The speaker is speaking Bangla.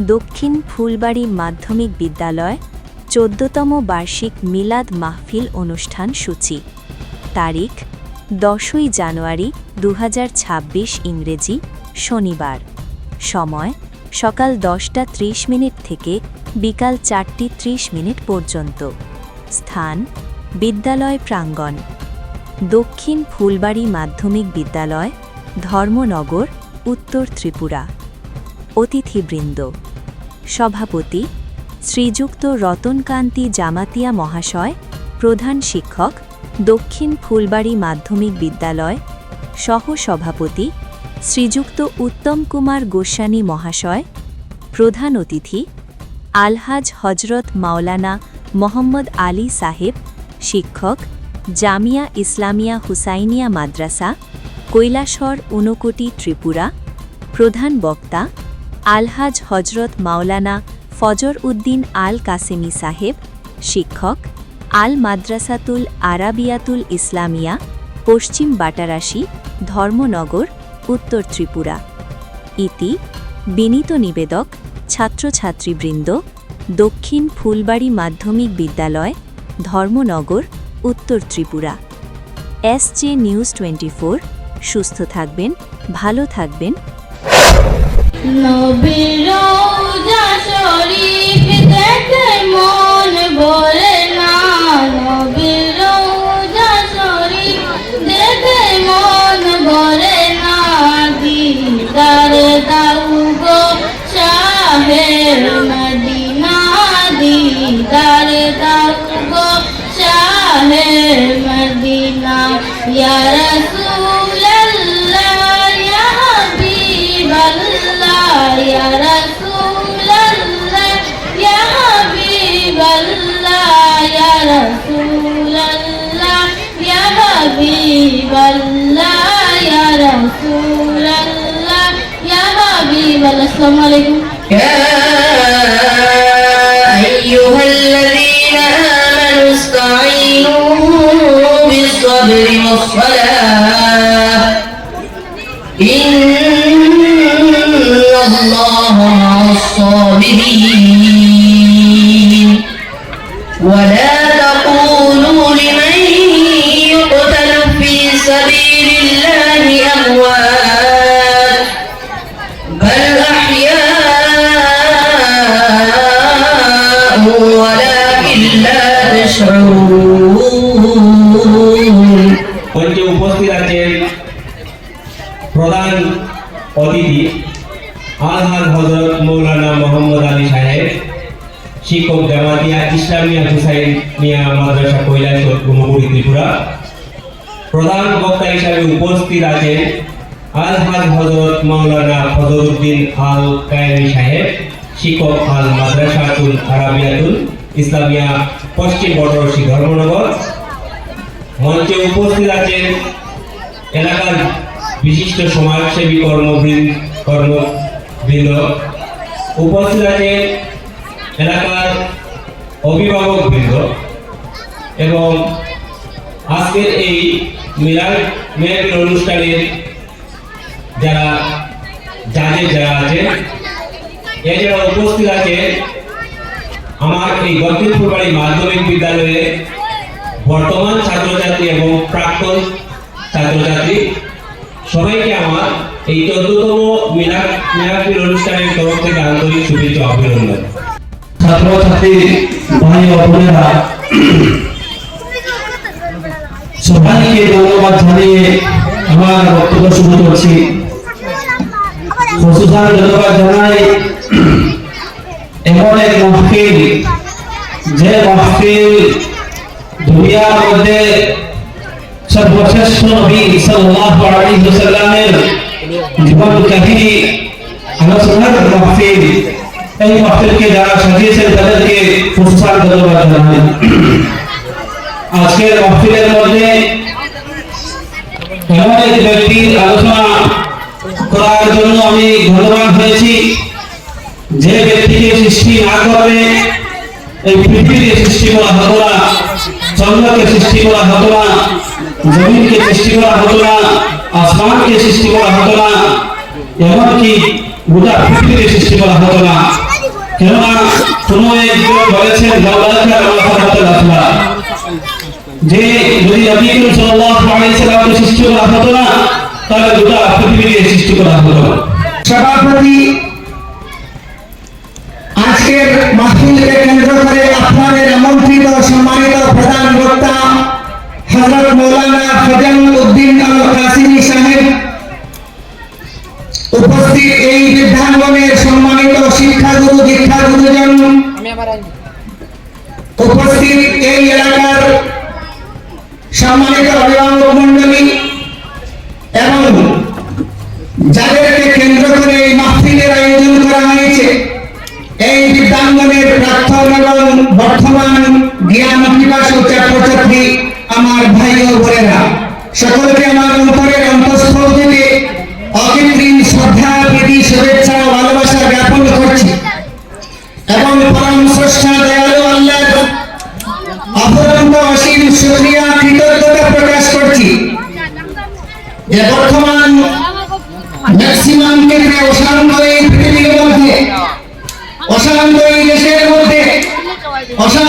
দক্ষিণ ফুলবাড়ী মাধ্যমিক বিদ্যালয় ১৪তম বার্ষিক মিলাদ মাহফিল অনুষ্ঠান সূচি। তারিখ ১০ই জানুয়ারি ২০২৬ ইংরেজি শনিবার। সময় সকাল ১০টা ৩০ থেকে বিকাল ৪টা ৩০ পর্যন্ত। স্থান বিদ্যালয় প্রাঙ্গণ, দক্ষিণ ফুলবাড়ী মাধ্যমিক বিদ্যালয়, ধর্মনগর, উত্তর ত্রিপুরা। অতিথিবৃন্দ: সভাপতি শ্রীযুক্ত রতনকান্তি জামাতিয়া মহাশয়, প্রধান শিক্ষক, দক্ষিণ ফুলবাড়ী মাধ্যমিক বিদ্যালয়। সহ-সভাপতি শ্রীযুক্ত উত্তম কুমার গোস্বামী মহাশয়। প্রধান অতিথি আলহাজ হজরত মাওলানা মোহাম্মদ আলী সাহেব, শিক্ষক, জামিয়া ইসলামিয়া হুসাইনিয়া মাদ্রাসা, কৈলাসহর, ঊনকোটি, ত্রিপুরা। প্রধান বক্তা আলহাজ হজরত মাওলানা ফজর উদ্দিন আল কাসেমি সাহেব, শিক্ষক, আল মাদ্রাসাতুল আরাবিয়াতুল ইসলামিয়া, পশ্চিম বাটারাশি, ধর্মনগর, উত্তর ত্রিপুরা। ইতি বিনীত নিবেদক ছাত্রছাত্রীবৃন্দ, দক্ষিণ ফুলবাড়ী মাধ্যমিক বিদ্যালয়, ধর্মনগর, উত্তর ত্রিপুরা। SJ news 24। সুস্থ থাকবেন, ভালো থাকবেন। নবীর রওজা শরীফ দেখে মন ভরে না, নবীর রওজা শরীফ দেখে মন ভরে না। দিদার দাও গো শাহে মদিনা, দিদার দাও গো শাহে মদিনা। ইয়া রাসূলুল্লাহ ইয়া হাবিবাল্লাহ, ইয়া রাসূলুল্লাহ ইয়া হাবিবাল্লাহ, ইয়া রাসূলুল্লাহ ইয়া হাবিবাল্লাহ, ইয়া রাসূলুল্লাহ ইয়া হাবিবাল্লাহ। আসসালামু আলাইকুম। أيها الذين آمنوا استعينوا بالصبر والصلاة إن الله مع الصابرين ولا تقولوا لمن يقتل في سبيل الله أموات بل أحياء ولكن لا تشعرون। মঞ্চে উপস্থিত আছেন প্রধান অতিথি আলহাজ হযরত মাওলানা মোহাম্মদ আলী সাহেব, শিক্ষক, জামাতিয়া ইসলামিয়া হুসাইনিয়া মাদ্রাসা, কৈলাসহর, ঊনকোটি, ত্রিপুরা। প্রধান বক্তা হিসাবে উপস্থিত আছেন আলহাজ হযরত মাওলানা ফজর উদ্দিন আল কায়েমি সাহেব, শিক্ষক, আল মাদ্রাসাতুল আরাবিয়াতুল ইসলামিয়া, পশ্চিম বটরশী, ধর্মনগর। মঞ্চে উপস্থিত আছেন এলাকার বিশিষ্ট সমাজসেবী কর্মবৃন্দ, উপস্থিত আছেন এলাকার অভিভাবকবৃন্দ এবং আজকের এই মিলাদ মেহফিল অনুষ্ঠানের যারা যারা আছেন। এছাড়া উপস্থিত আছেন আমার এই দক্ষিণ ফুলবাড়ী মাধ্যমিক বিদ্যালয়ে বর্তমান ছাত্রছাত্রী এবং প্রাক্তন ছাত্রছাত্রী। সবাইকে আমার এই 14তম মিলাদ মেহফিল অনুষ্ঠানের তরফ থেকে আন্তরিক শুভেচ্ছা, অভিনন্দন। ছাত্রছাত্রী ভাই ও বোনেরা, সবাইকে ধন্যবাদ জানিয়ে আমার বক্তব্য শুরু করছি। খুশুসান ধন্যবাদ জানাই এমন এক মাহফিল, যে মাহফিল দুনিয়ার মধ্যে সর্বশ্রেষ্ঠ নবী সাল্লাল্লাহু আলাইহি ওয়াসাল্লামের জীবন কাহিনী আলোচনার মাহফিল। এই মাহফিলকে যারা সাজিয়েছেন তাদেরকে খুশুসান ধন্যবাদ জানাই। আজকের মাহফিলের মধ্যে এমন এক ব্যক্তির আলোচনা করার জন্য আমি ধন্যবাদ হয়েছি, যে ব্যক্তিকে সৃষ্টি না করবে এই পৃথিবীকে সৃষ্টি করা হতো না, চন্দ্রকে সৃষ্টি করা হতো না, জমিনকে সৃষ্টি করা হতো না, আসমানকে সৃষ্টি করা হতো না, এমনকি গোটা পৃথিবীতে সৃষ্টি করা হতো না। কেননা কোনো একজন বলেছেন যে যদি নবী করিম সাল্লাল্লাহু আলাইহি সাল্লামকে সৃষ্টি করা হতো না তাহলে গোটা পৃথিবীতে সৃষ্টি করা হতো না। সভাপতি আজকের মাহফিলকে কেন্দ্র করে আপনাদের আমন্ত্রিত সম্মানিত প্রধান বক্তা হযরত মাওলানা ফজল উদ্দিন আল কাসিমি সাহেব, উপস্থিত এই বিদ্যাঙ্গনের সম্মানিত শিক্ষাগুরু দীক্ষাগুরুজন, উপস্থিত এই এলাকার সম্মানিত অভিভাবক মণ্ডলী এবং যাদেরকে কেন্দ্র করে এই মাহফিলের আয়োজন করা হয়েছে, এই বিদ্যাঙ্গনের প্রাক্তন এবং বর্তমান জ্ঞান পিপাসু ছাত্রছাত্রী আমার ভাই ও বোনেরা, সকলকে আমার অন্তরের অন্তঃস্থল থেকে অকৃত্রিম শ্রদ্ধা, প্রীতি, শুভেচ্ছা ও ভালোবাসা জ্ঞাপন করছি এবং পরম স্রষ্টা দয়ালু আল্লাহর অফুরন্ত অসীম শুকরিয়া কৃতজ্ঞতা প্রকাশ করছি যে বর্তমান ম্যাক্সিমাম ক্ষেত্রে অশান্ত এই পৃথিবীর মধ্যে, অশান্ত এই দেশের মধ্যে, অশান্ত